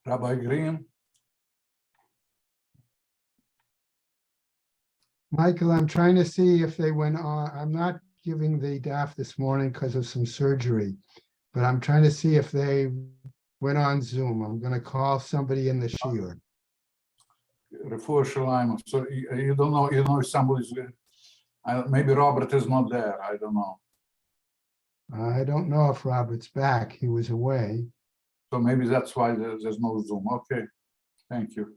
Rabbi Green, Michael, I'm trying to see if they went on. I'm not giving the DAF this morning because of some surgery, but I'm trying to see if they went on Zoom. I'm going to call somebody in the shiur. Refuah Shalayim. So you don't know, if somebody's, maybe Robert is not there, I don't know. I don't know if Robert's back. He was away. So maybe that's why there's no Zoom. Okay, thank you.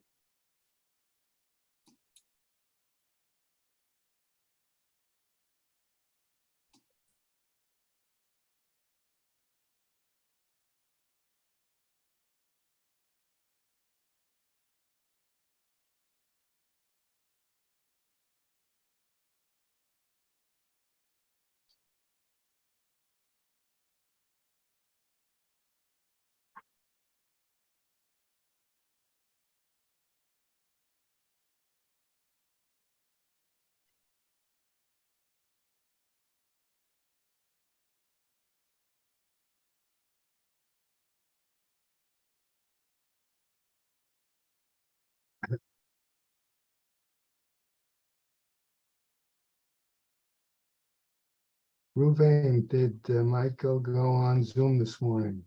Ruvain, did Michael go on Zoom this morning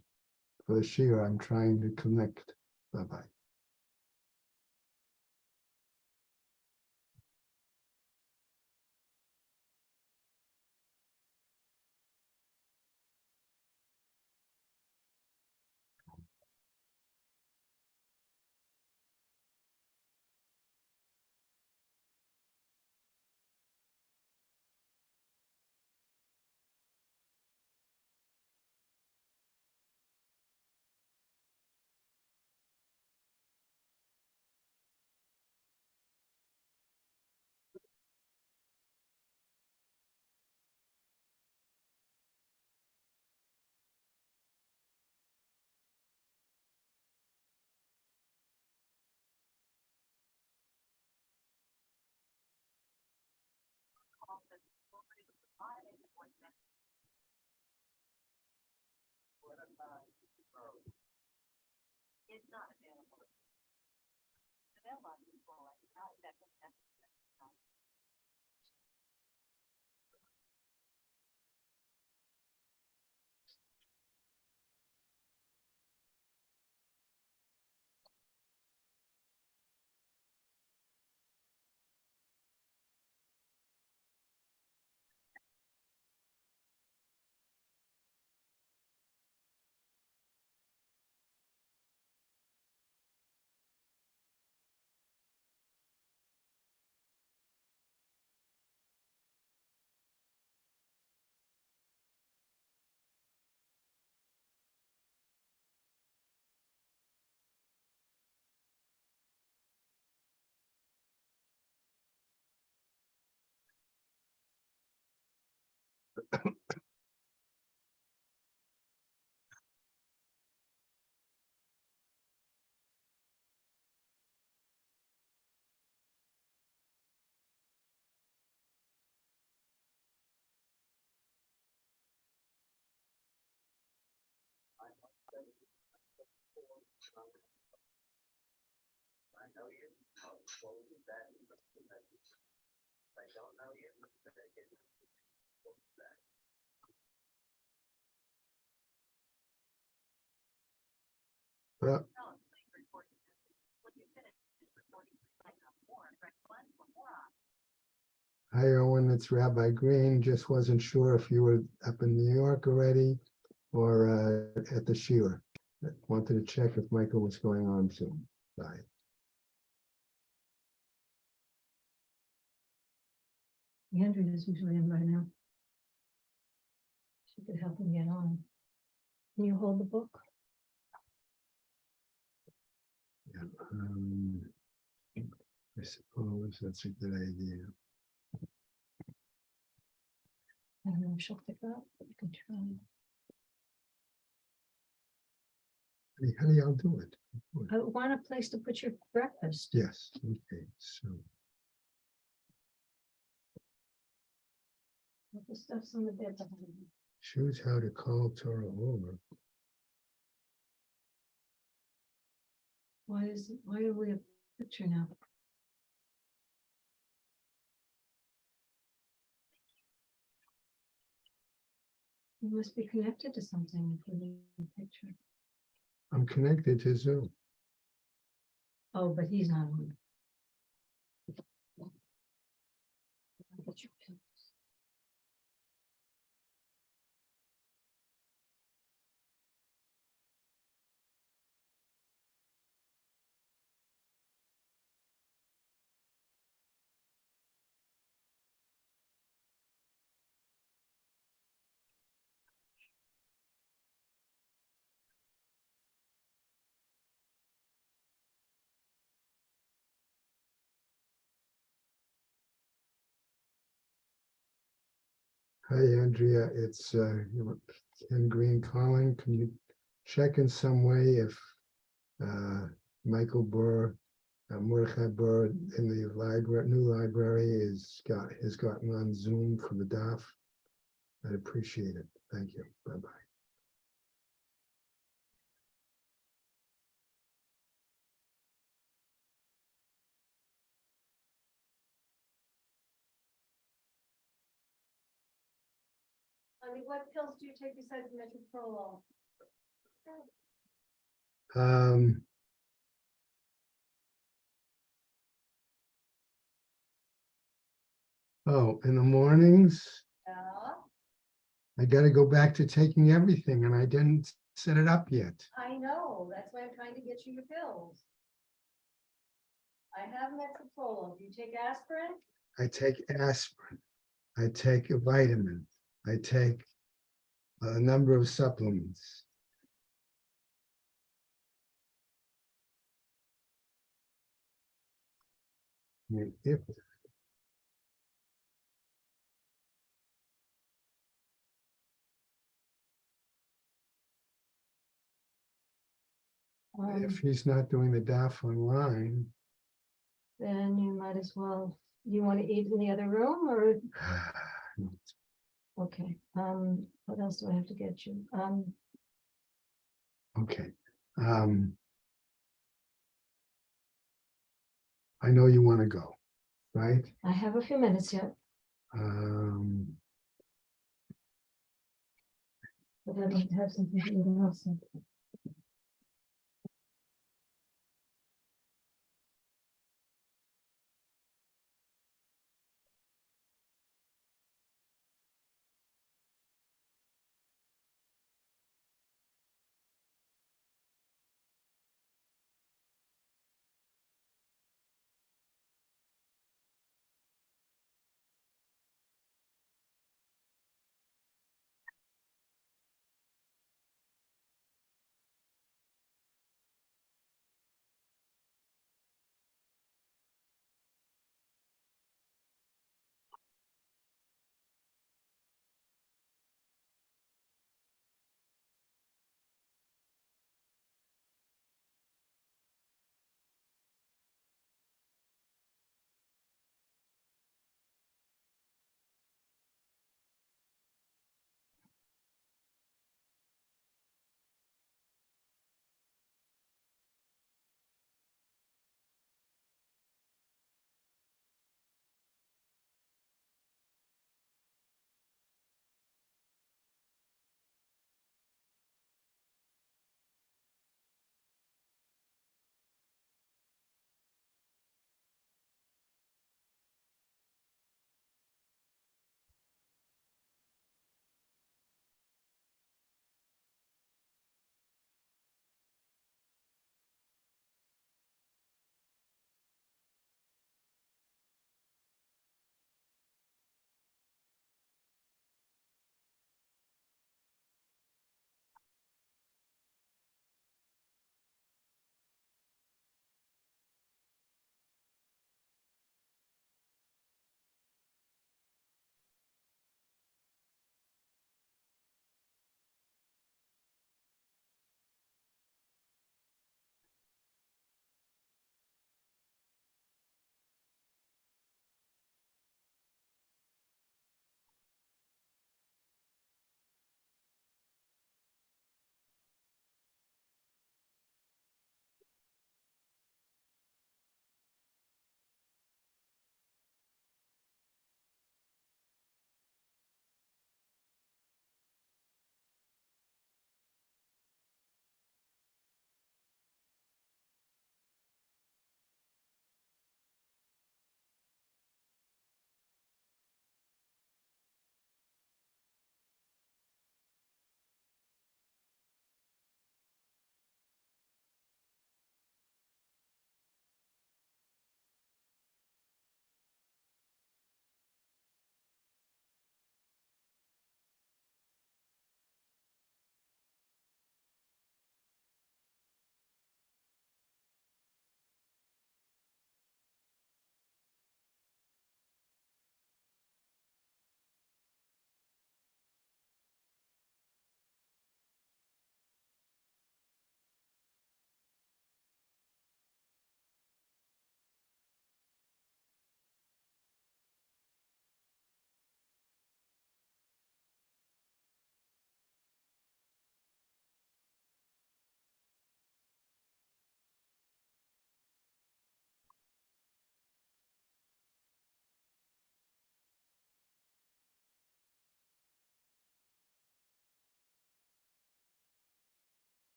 for the shiur? I'm trying to connect. Bye-bye. Well, hi, Owen. It's Rabbi Green. Just wasn't sure if you were up in New York already or at the shiur. Wanted to check if Michael was going on Zoom. Bye. Andrea is usually in by now. She could help him get on. Can you hold the book? Yeah, I suppose that's a good idea. I don't know if she'll pick up, but you can try. How do y'all do it? I want a place to put your breakfast. Yes, okay, so The stuff's on the bed behind you. choose how to call Torah over. why do we have a picture now? You must be connected to something for the picture. I'm connected to Zoom. Oh, but he's not on. Get your pills. Hi, Andrea. It's Ken Green calling. Can you check in some way if Michael Burr, Mordecai Burr in the library, new library has gotten on Zoom for the DAF? I'd appreciate it. Thank you. Bye-bye. Honey, what pills do you take besides metoprolol? Oh, in the mornings, Yeah, I got to go back to taking everything, and I didn't set it up yet. I know. That's why I'm trying to get you your pills. I have metoprolol. Do you take aspirin? I take aspirin. I take a vitamin. I take a number of supplements. I mean, if he's not doing the DAF online, Then you might as well, you want to eat in the other room or, okay, what else do I have to get you? okay. I know you want to go, right? I have a few minutes yet, but I'd like to have something to eat also.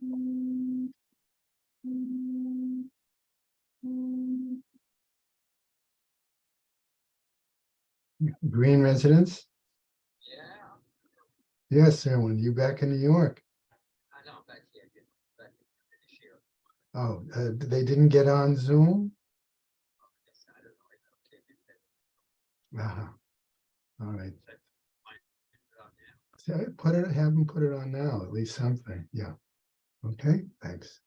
Green residence? Yeah, Yes, Erwin, you back in New York? I know, back here, back this year. Oh, they didn't get on Zoom? I don't know, I can't get that. All right. Put it on now. So put it, have them put it on now, at least something, yeah. Okay, thanks.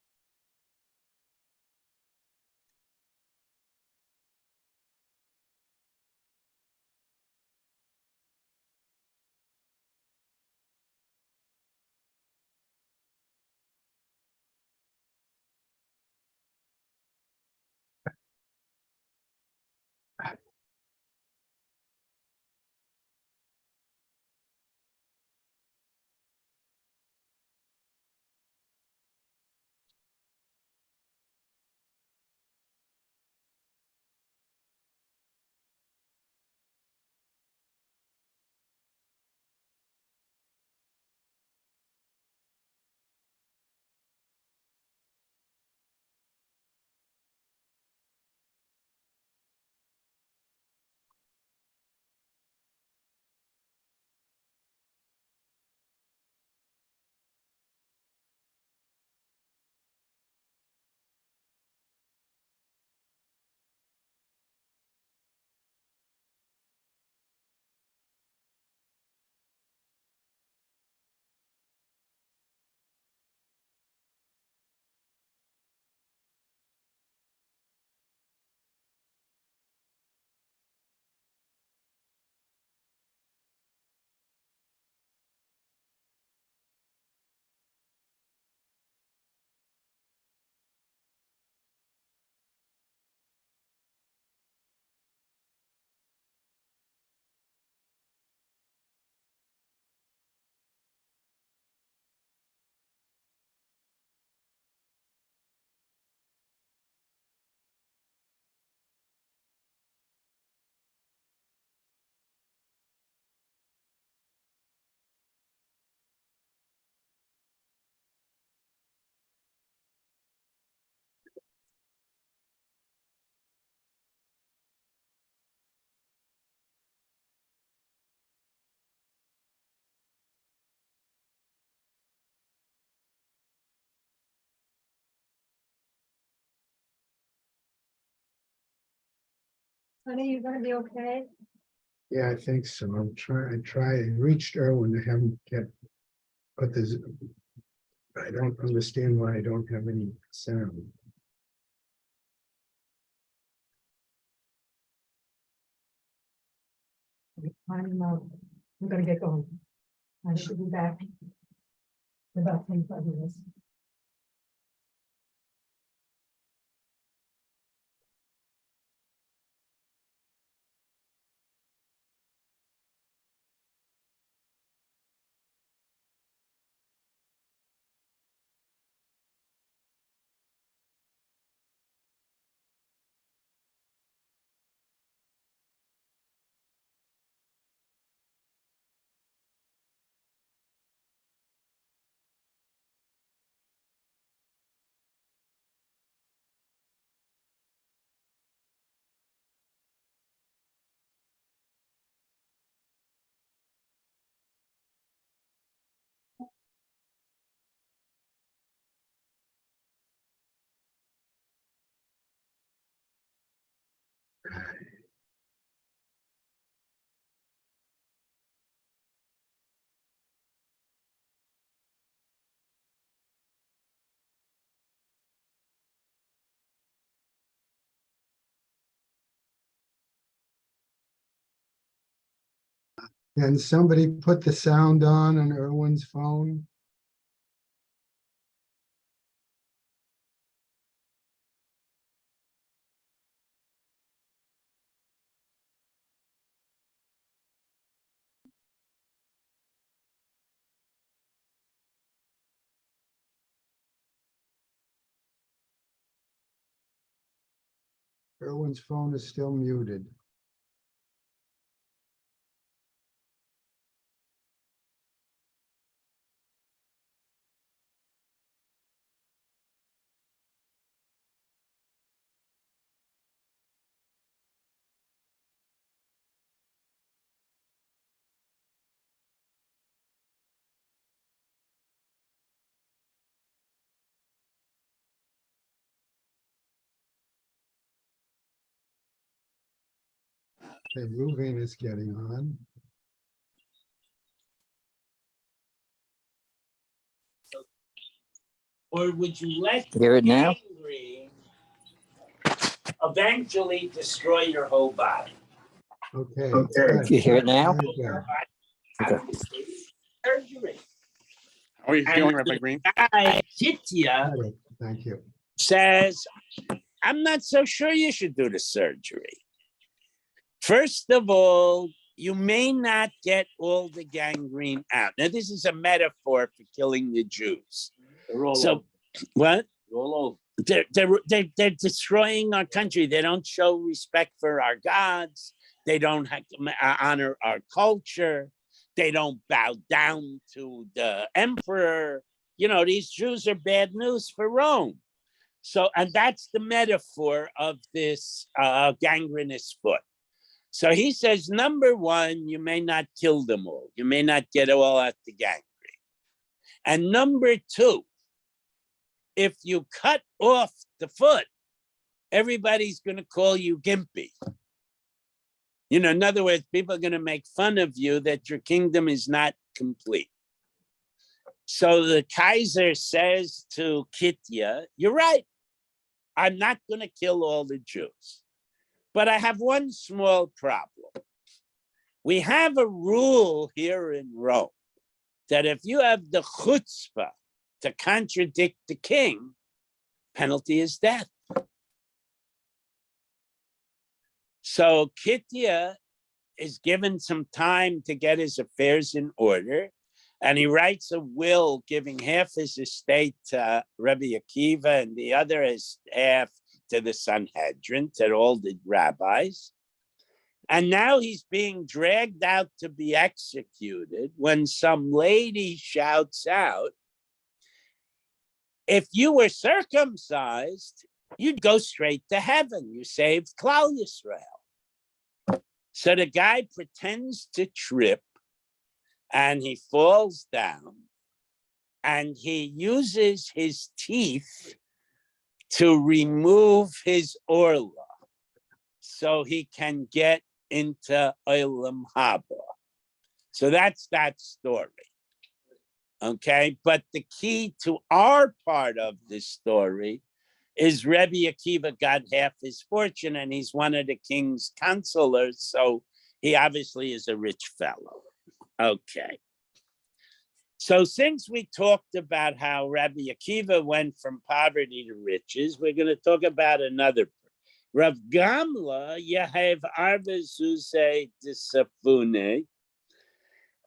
Honey, you gonna be okay? Yeah, I think so. I reached Erwin to have him put this. I don't understand why I don't have any sound. I'm gonna get going. I should be back in about 25 minutes. Can somebody put the sound on Erwin's phone? Erwin's phone is still muted. Okay, Ruben is getting on. Or would you let Hear it now? gangrene eventually destroy your whole body? Okay. Do you hear it now? Very good. Okay. Surgery. How are you feeling, Rabbi Green? Guy, Kitya, Got it. Thank you. says, I'm not so sure you should do the surgery. First of all, you may not get all the gangrene out. Now, this is a metaphor for killing the Jews. They're all So, over. what? They're all over. They're destroying our country. They don't show respect for our gods. They don't honor our culture. They don't bow down to the emperor. You know, these Jews are bad news for Rome. So, and that's the metaphor of this gangrenous foot. So he says, number one, you may not kill them all. You may not get all out the gangrene. And number two, if you cut off the foot, everybody's going to call you gimpy. You know, in other words, people are going to make fun of you that your kingdom is not complete. So the Kaiser says to Kitya, you're right. I'm not going to kill all the Jews. But I have one small problem. We have a rule here in Rome that if you have the chutzpah to contradict the king, penalty is death. So Kitya is given some time to get his affairs in order, and he writes a will giving half his estate to Rabbi Akiva and the other half to the Sanhedrin, to all the rabbis. And now he's being dragged out to be executed when some lady shouts out, if you were circumcised, you'd go straight to heaven. You saved Klal Yisrael. So the guy pretends to trip and he falls down and he uses his teeth to remove his orla so he can get into Olam Haba. So that's that story. Okay, but the key to our part of this story is Rebbe Akiva got half his fortune and he's one of the king's counselors, so he obviously is a rich fellow. Okay. So since we talked about how Rabbi Akiva went from poverty to riches, we're going to talk about another. Rav Gamla, Yehav Arba Zuzeh Disafune.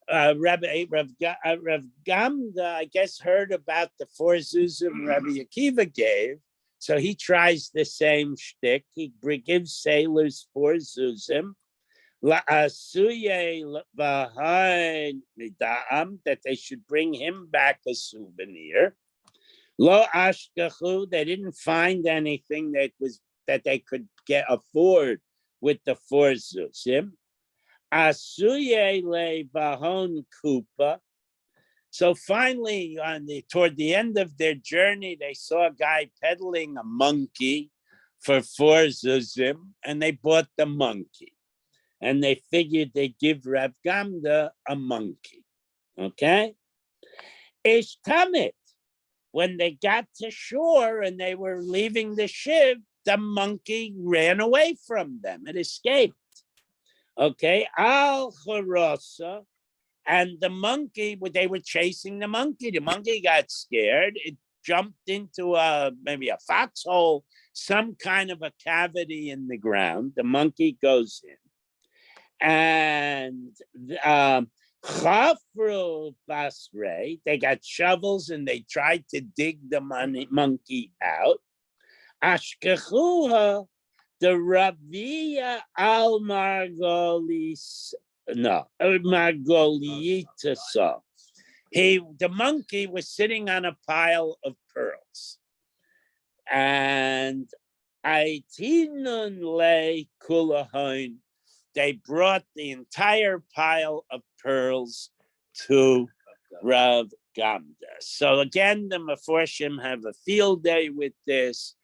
Rav Gamda, I guess, heard about the 4 zuzim Rabbi Akiva gave. So he tries the same shtick. He gives sailors 4 zuzim. That they should bring him back a souvenir. Lo ashkachu, they didn't find anything that they could afford with the 4 zuzim. Asuye le bahon kupa. So finally, toward the end of their journey, they saw a guy peddling a monkey for 4 zuzim, and they bought the monkey. And they figured they'd give Rav Gamda a monkey. Okay? Ishtamit, when they got to shore and they were leaving the ship, the monkey ran away from them. It escaped. Okay? Al Charasa, and the monkey, they were chasing the monkey. The monkey got scared. It jumped into maybe a foxhole, some kind of a cavity in the ground. The monkey goes in. And Chafru Basre, they got shovels and they tried to dig the monkey out. Ashkechuha, the Ravia al Margolis, no, Margolita saw. The monkey was sitting on a pile of pearls. And Aitinun le Kulahain, they brought the entire pile of pearls to Rav Gamda. So again, the Meforshim have a field day with this.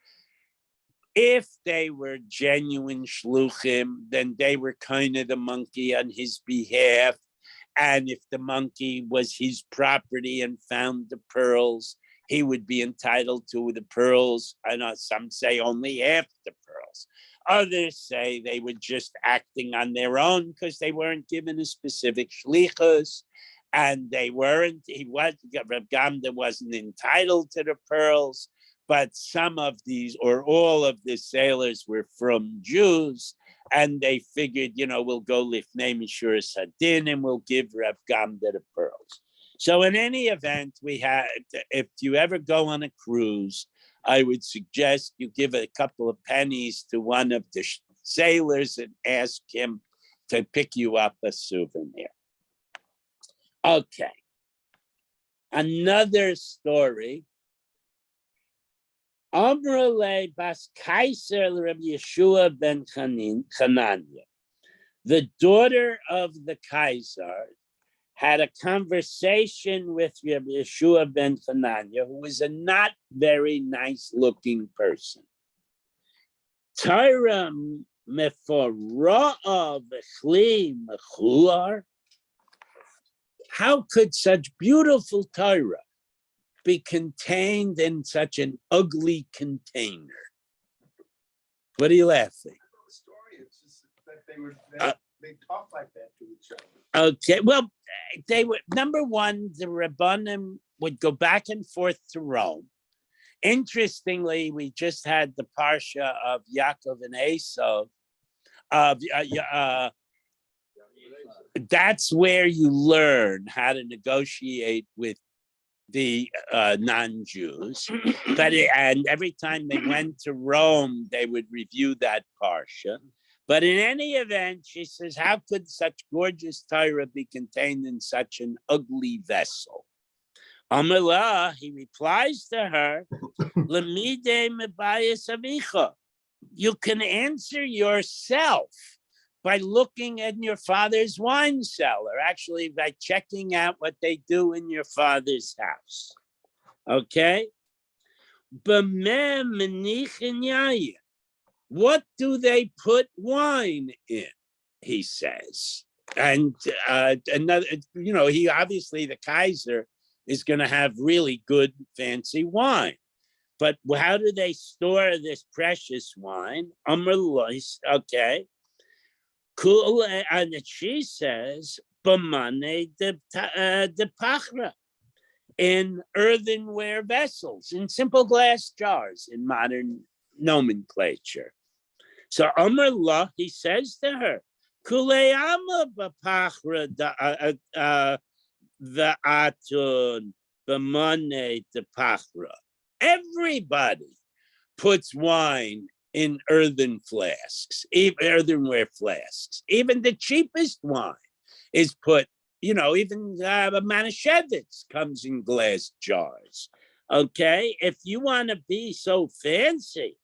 If they were genuine shluchim, then they were kind of the monkey on his behalf. And if the monkey was his property and found the pearls, he would be entitled to the pearls. I know some say only half the pearls. Others say they were just acting on their own because they weren't given a specific shlichus, and Rav Gamda wasn't entitled to the pearls, but some of these or all of the sailors were from Jews, and they figured, we'll go lifnei mishuras hadin and we'll give Rav Gamda the pearls. So in any event, if you ever go on a cruise, I would suggest you give a couple of pennies to one of the sailors and ask him to pick you up a souvenir. Okay. Another story. Amrele bas Kaiser Rabbi Yeshua ben Hanania. The daughter of the Kaiser had a conversation with Rabbi Yeshua ben Hanania, who was a not very nice looking person. Torah mefora'a v'chli mechuar. How could such beautiful Torah be contained in such an ugly container? What are you laughing? The story is just that they talk like that to each other. Okay, well, they were, number one, the Rabbanim would go back and forth to Rome. Interestingly, we just had the Parsha of Yaakov and Esau. That's where you learn how to negotiate with the non-Jews. And every time they went to Rome, they would review that Parsha. But in any event, she says, how could such gorgeous Torah be contained in such an ugly vessel? Amala, he replies to her, Lemide mebayis avicha. You can answer yourself by looking in your father's wine cellar, actually by checking out what they do in your father's house. Okay? B'meh menichin yayin. What do they put wine in? He says. And another, he obviously, the Kaiser is going to have really good, fancy wine. But how do they store this precious wine? Okay. Cool. And she says, Bamane de Pachra, in earthenware vessels, in simple glass jars, in modern nomenclature. So Amrullah, he says to her, Kuleyama b'pachra the atun b'monei de pachra. Everybody puts wine in earthenware flasks. Even the cheapest wine is put, even Manischewitz comes in glass jars. Okay, if you want to be so fancy,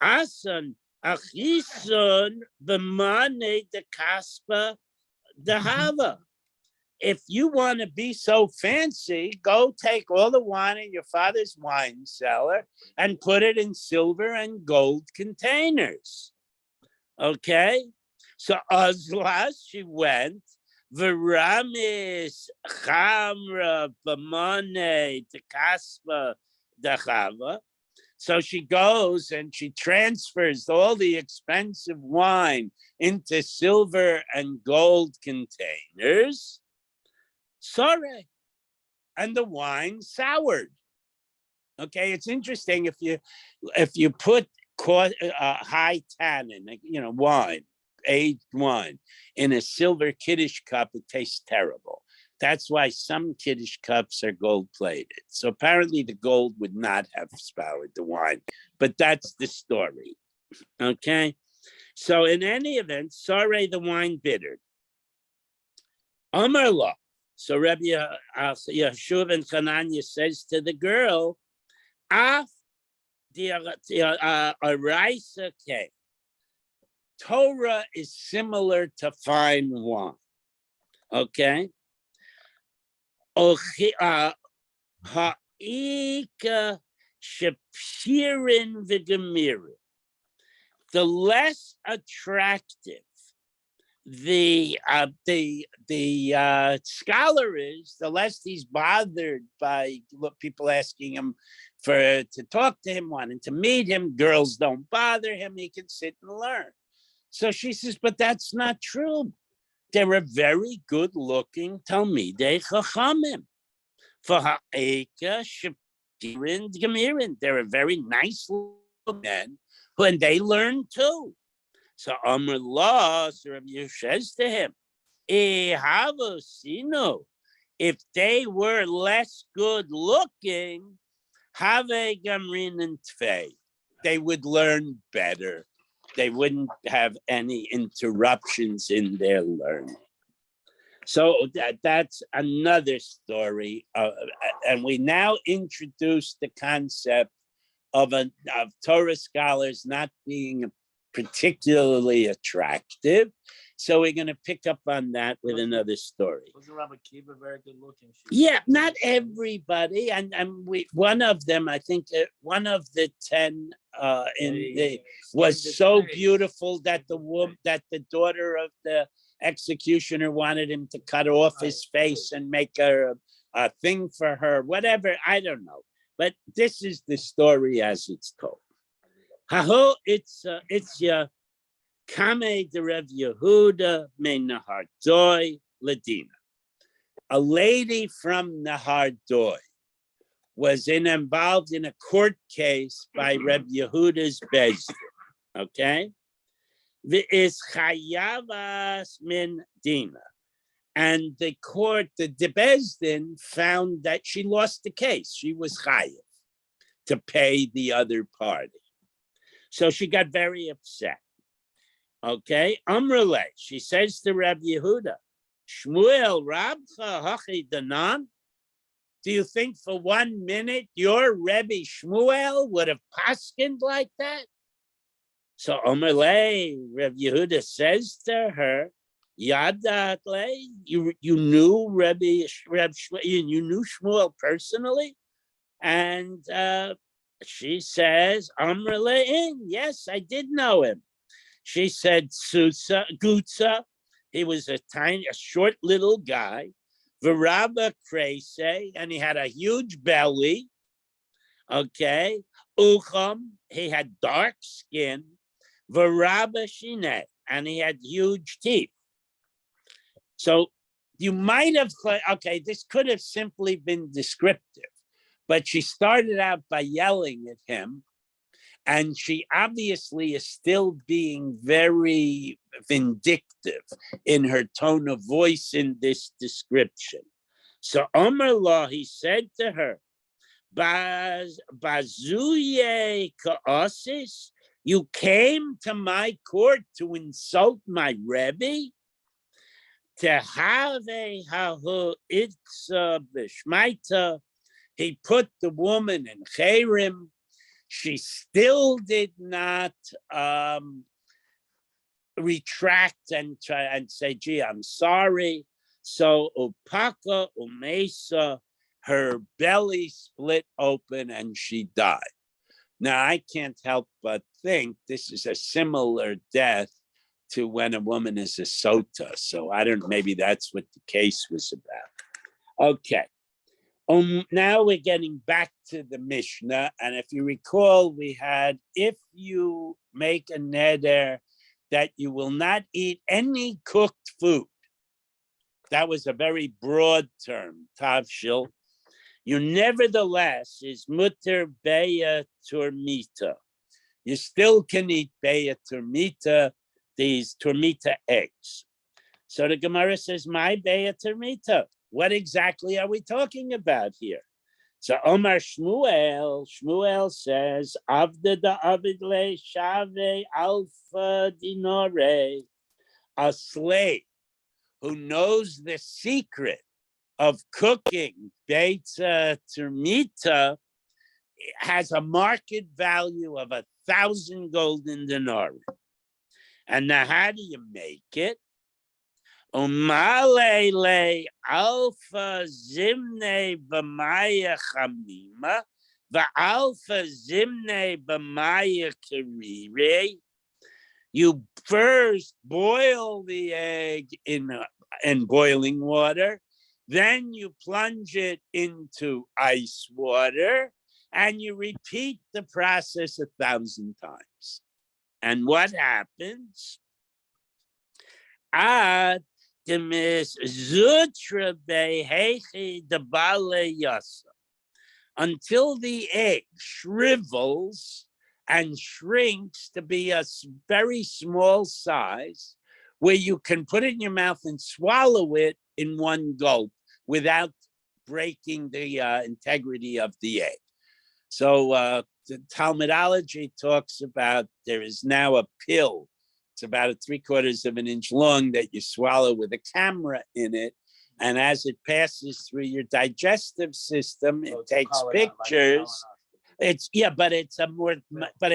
asan achison b'monei de kaspa de hava. If you want to be so fancy, go take all the wine in your father's wine cellar and put it in silver and gold containers. Okay? So Azlas, she went, Veramis Chamra Bamane Tekaspa Dachava. So she goes and she transfers all the expensive wine into silver and gold containers. Sorry, and the wine soured. Okay, it's interesting if you put high tannin, wine, aged wine, in a silver Kiddush cup, it tastes terrible. That's why some Kiddush cups are gold plated. So apparently the gold would not have soured the wine, but that's the story. Okay, so in any event, sorry, the wine bittered. Amarla. So Rabbi Yeshua ben Hanania says to the girl, Af Araisa K. Torah is similar to fine wine. Okay? Ha'ika Shapshirin V'Gemirin. the less attractive the scholar is, the less he's bothered by people asking him to talk to him, wanting to meet him. Girls don't bother him. He can sit and learn. So she says, but that's not true. There are very good-looking Talmidei Chachamim. For ha'eka shepirin gemirin, there are very nice men who, and they learn too. So Amr Allah, so Rabbi Yehuda says to him, if they were less good looking, have a gamrin and tfei, they would learn better. They wouldn't have any interruptions in their learning. So that's another story. And we now introduce the concept of Torah scholars not being particularly attractive. So we're going to pick up on that with another story. Wasn't Rabbi Kiva very good looking? Yeah, not everybody. And one of them, I think one of the 10 was so beautiful that the daughter of the executioner wanted him to cut off his face and make a thing for her, whatever, I don't know. But this is the story as it's told. Haho, it's ya Kame de Rev Yehuda me Nahardoi Ladina. A lady from Nahardoi was involved in a court case by Rev Yehuda's Bezdin. Okay? Is Chayavas min Dina. And the court, the Bezdin, found that she lost the case. She was chayav to pay the other party. So she got very upset. Okay, Amrele, she says to Rabbi Yehuda, Shmuel Rabcha Hachi Danan, do you think for 1 minute your Rebbe Shmuel would have paskined like that? So Amrele, Rabbi Yehuda says to her, Yadatle, you knew Reb Shmuel, you knew Shmuel personally? And she says, Amrele, yes, I did know him. She said, Gutsa, he was a short little guy, Varaba Krese, and he had a huge belly, okay, Ucham, he had dark skin, Varaba Shine, and he had huge teeth. So you might have, okay, this could have simply been descriptive, but she started out by yelling at him, and she obviously is still being very vindictive in her tone of voice in this description. So Omer Law, he said to her, Bazuye Ka'asis, you came to my court to insult my Rebbe? To have a hahu itza b'shmaita, he put the woman in cherim. She still did not retract and try and say, gee, I'm sorry. So upaka umesa, her belly split open and she died. Now, I can't help but think this is a similar death to when a woman is a sota. So I don't know, maybe that's what the case was about. Okay. Now we're getting back to the Mishnah. And if you recall, we had, if you make a neder that you will not eat any cooked food, that was a very broad term, tavshil. You nevertheless is mutter beya turmita. You still can eat beya turmita, these turmita eggs. So the Gemara says, my beya turmita. What exactly are we talking about here? So Omar Shmuel says, Avda da avidle shave alfa dinore, a slave who knows the secret of cooking beitza turmita has a market value of 1,000 golden denarii. And now how do you make it? Umalele alpha zimne b'maya chamima, v'alpha zimne b'maya kirire, You first boil the egg in boiling water, then you plunge it into ice water, and you repeat the process 1,000 times. And what happens? Ad demis zutra behechi de bale yasa, until the egg shrivels and shrinks to be a very small size where you can put it in your mouth and swallow it in one gulp without breaking the integrity of the egg. So the Talmudology talks about there is now a pill. It's about 3/4 of an inch long that you swallow with a camera in it. And as it passes through your digestive system, it takes pictures. But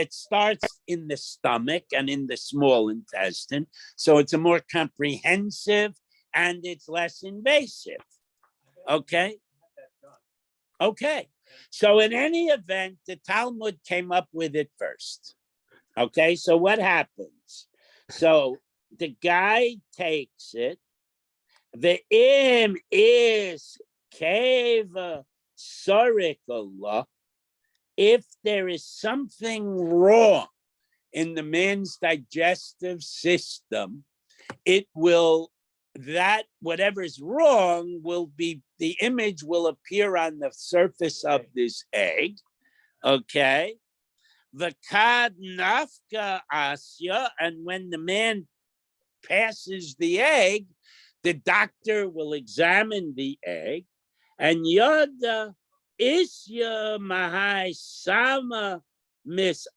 it starts in the stomach and in the small intestine. So it's a more comprehensive and it's less invasive. Okay. Okay. So in any event, the Talmud came up with it first. Okay. So what happens? So the guy takes it. The im is keva sarikala. If there is something wrong in the man's digestive system, it will, that whatever is wrong will be, the image will appear on the surface of this egg. Okay. The kad nafka asya, and when the man passes the egg, the doctor will examine the egg, and yada isya mahai sama mis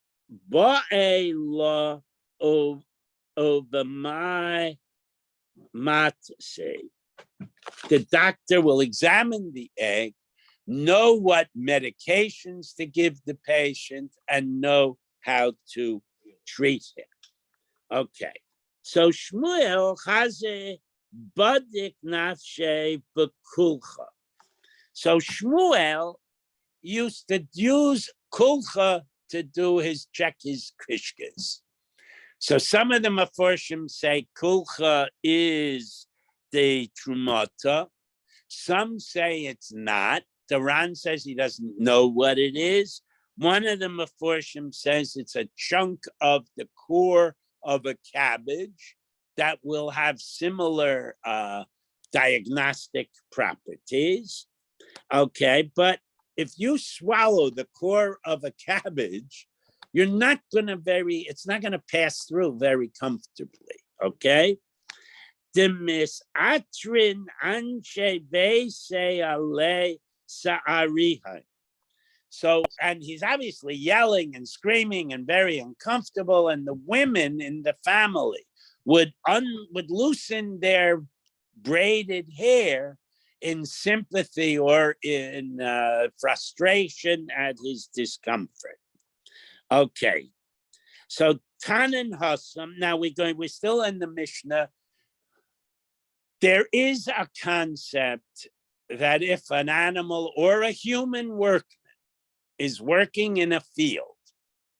ba'ela over my matse. The doctor will examine the egg, know what medications to give the patient, and know how to treat him. Okay. So Shmuel Chaze Badik Nafshe Bekulcha. So Shmuel used to use kulcha to do check his kishkas. So some of the Meforshim say kulcha is the trumata. Some say it's not. The Ran says he doesn't know what it is. One of the Meforshim says it's a chunk of the core of a cabbage that will have similar diagnostic properties. Okay, but if you swallow the core of a cabbage, you're not going to it's not going to pass through very comfortably. Okay. The misatrin anshe beise ale sa'ariha. So, and he's obviously yelling and screaming and very uncomfortable, and the women in the family would loosen their braided hair in sympathy or in frustration at his discomfort. Okay, so Tanan Hassam. Now we're still in the Mishnah. There is a concept that if an animal or a human workman is working in a field,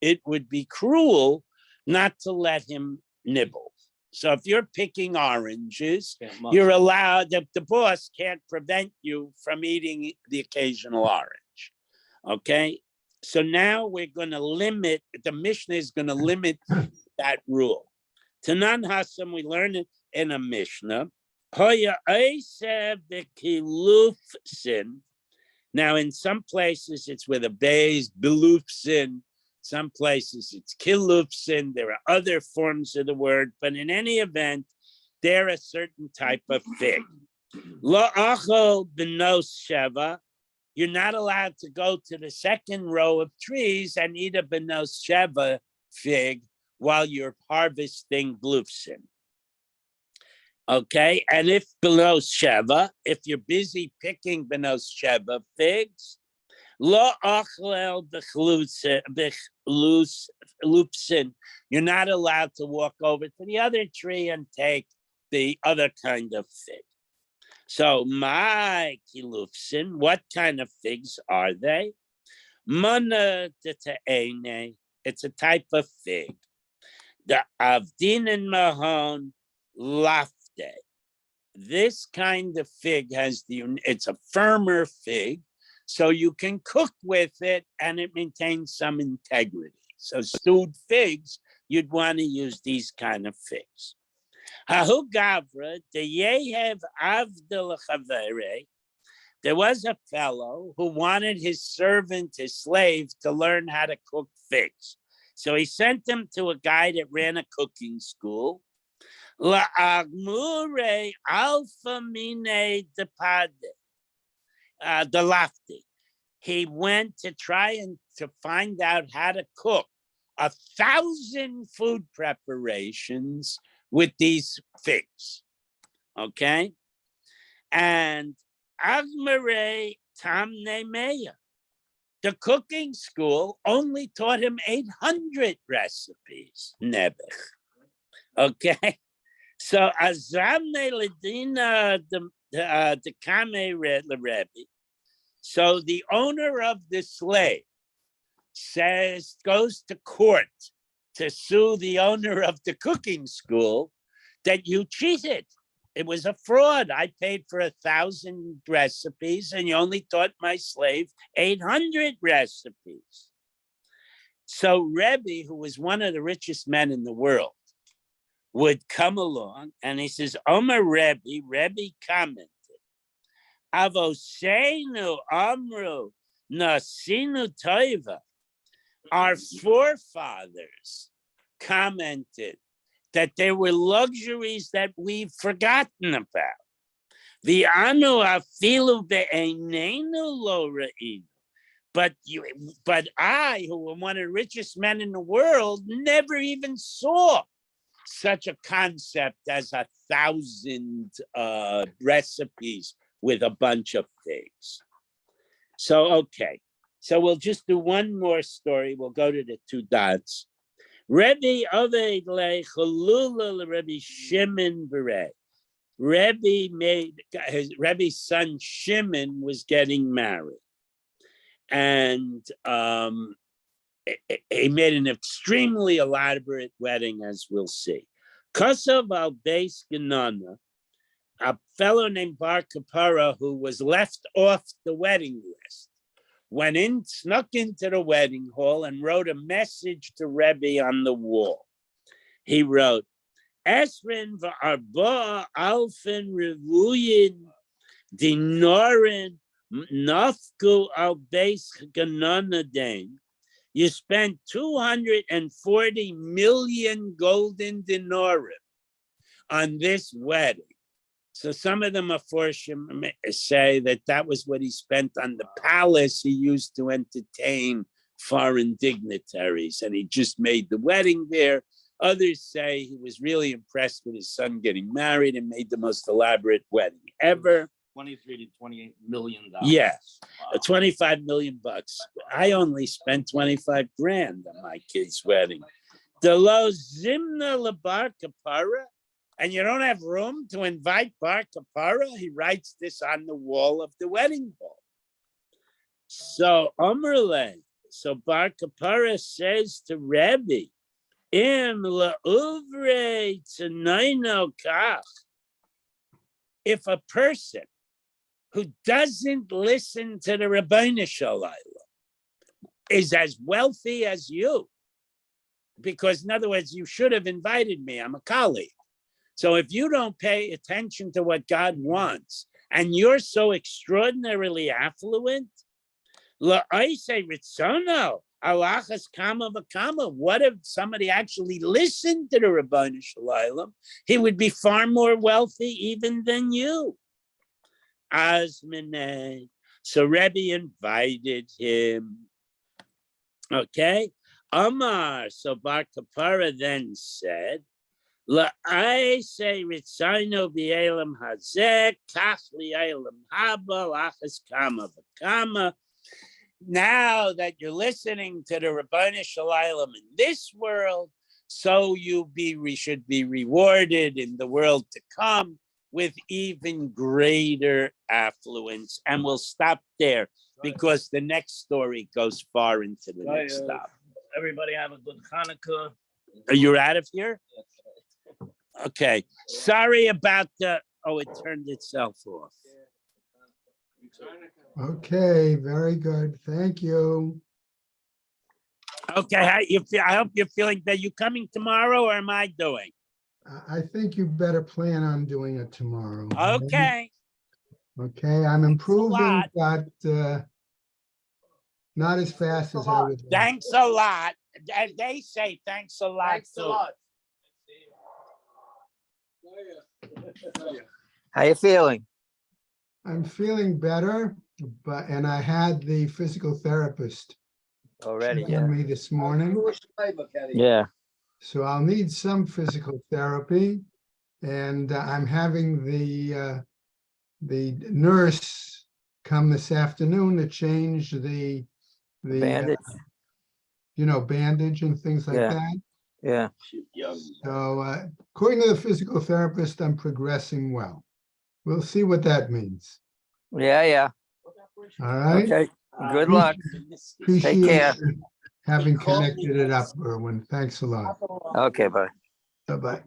it would be cruel not to let him nibble. So if you're picking oranges, you're allowed, the boss can't prevent you from eating the occasional orange. Okay? So now we're going to limit, the Mishnah is going to limit that rule. Tanan Hassam, we learn it in a Mishnah. Now, in some places, it's with a bays, bilufsin. Some places, it's kilufsin. There are other forms of the word. But in any event, they're a certain type of fig. Lo achol benos sheva. You're not allowed to go to the second row of trees and eat a benos sheva fig while you're harvesting blufsin. Okay, and if benos sheva, if you're busy picking benos sheva figs, lo achlel bechlupsin, you're not allowed to walk over to the other tree and take the other kind of fig. So my kilufsin, what kind of figs are they? Mana detaene, it's a type of fig. the Avdin and Mahon Lafte. This kind of fig it's a firmer fig, so you can cook with it and it maintains some integrity. So stewed figs, you'd want to use these kind of figs. Hahu Gavra, the Yehev Avdil Chavere. There was a fellow who wanted his servant, his slave, to learn how to cook figs. So he sent him to a guy that ran a cooking school. La Agmure Alpha Mine de Lafti. He went to try and to find out how to cook 1,000 food preparations with these figs. Okay? And Agmare Tamne Meya. The cooking school only taught him 800 recipes. Nebuch. Okay? So Azamne Ledina the Kame Rebbe. So the owner of the slave goes to court to sue the owner of the cooking school that you cheated. It was a fraud. I paid for 1,000 recipes and you only taught my slave 800 recipes. So Rebbe, who was one of the richest men in the world, would come along and he says, Omer Rebbe commented, Avosenu Amru Nasinu Toiva. Our forefathers commented that there were luxuries that we've forgotten about. The anu afilu be'einenu lo re'inu. But I, who am one of the richest men in the world, never even saw such a concept as 1,000 recipes with a bunch of figs. So, okay. So we'll just do one more story. We'll go to the 2 dots. Rebbe Oved le Chalula Rebbe Shimon Beret. Rebbe's son Shimon was getting married. And he made an extremely elaborate wedding, as we'll see. Kosav al Beis Genana, a fellow named Bar Kapara, who was left off the wedding list, snuck into the wedding hall and wrote a message to Rebbe on the wall. He wrote, Esrin v'arba alfen revuyin dinorin nafku al beis gananaden. You spent 240 million golden dinarim on this wedding. So some of them say that was what he spent on the palace he used to entertain foreign dignitaries, and he just made the wedding there. Others say he was really impressed with his son getting married and made the most elaborate wedding ever. 23 to 28 million. Yes, Wow. 25 million bucks. I only spent 25 grand on my kid's wedding. The lo zimna lebar kapara. And you don't have room to invite Bar Kapara? He writes this on the wall of the wedding hall. So Bar Kapara says to Rebbe, Im la'uvre t'naino kach. If a person who doesn't listen to the Rabbeinu Shalom is as wealthy as you, because in other words, you should have invited me, I'm a colleague. So if you don't pay attention to what God wants, and you're so extraordinarily affluent, what if somebody actually listened to the Rabbeinu Shalom? He would be far more wealthy even than you. Azmine. So Rebbe invited him. Okay. Amar. So Bar Kapara then said, I say Ritzaino b'elam hazeh, kach li'elam haba, lachas kama v'kama. Now that you're listening to the Rabbeinu Shalom in this world, so we should be rewarded in the world to come with even greater affluence. And we'll stop there because the next story goes far into the next stop. Everybody have a good Hanukkah. You're out of here? Okay, sorry about the, oh, it turned itself off. Okay, very good. Thank you. Okay, how you feel? I hope you're feeling better. You coming tomorrow or am I doing? I think you better plan on doing it tomorrow. Okay, Okay, I'm improving, lot. but not as fast as I would like. thanks a lot. And they say thanks a lot Thanks a too. lot. How you feeling? I'm feeling better, and I had the physical therapist Already, check yeah. on me this morning. Yeah, So I'll need some physical therapy, and I'm having the nurse come this afternoon to change the bandage, bandage and things like Yeah. that. yeah. So according to the physical therapist, I'm progressing well. We'll see what that means. Yeah. All right. Okay, good luck. Appreciate care. you having connected it up, Erwin. Thanks a lot. Okay, bye. Bye-bye.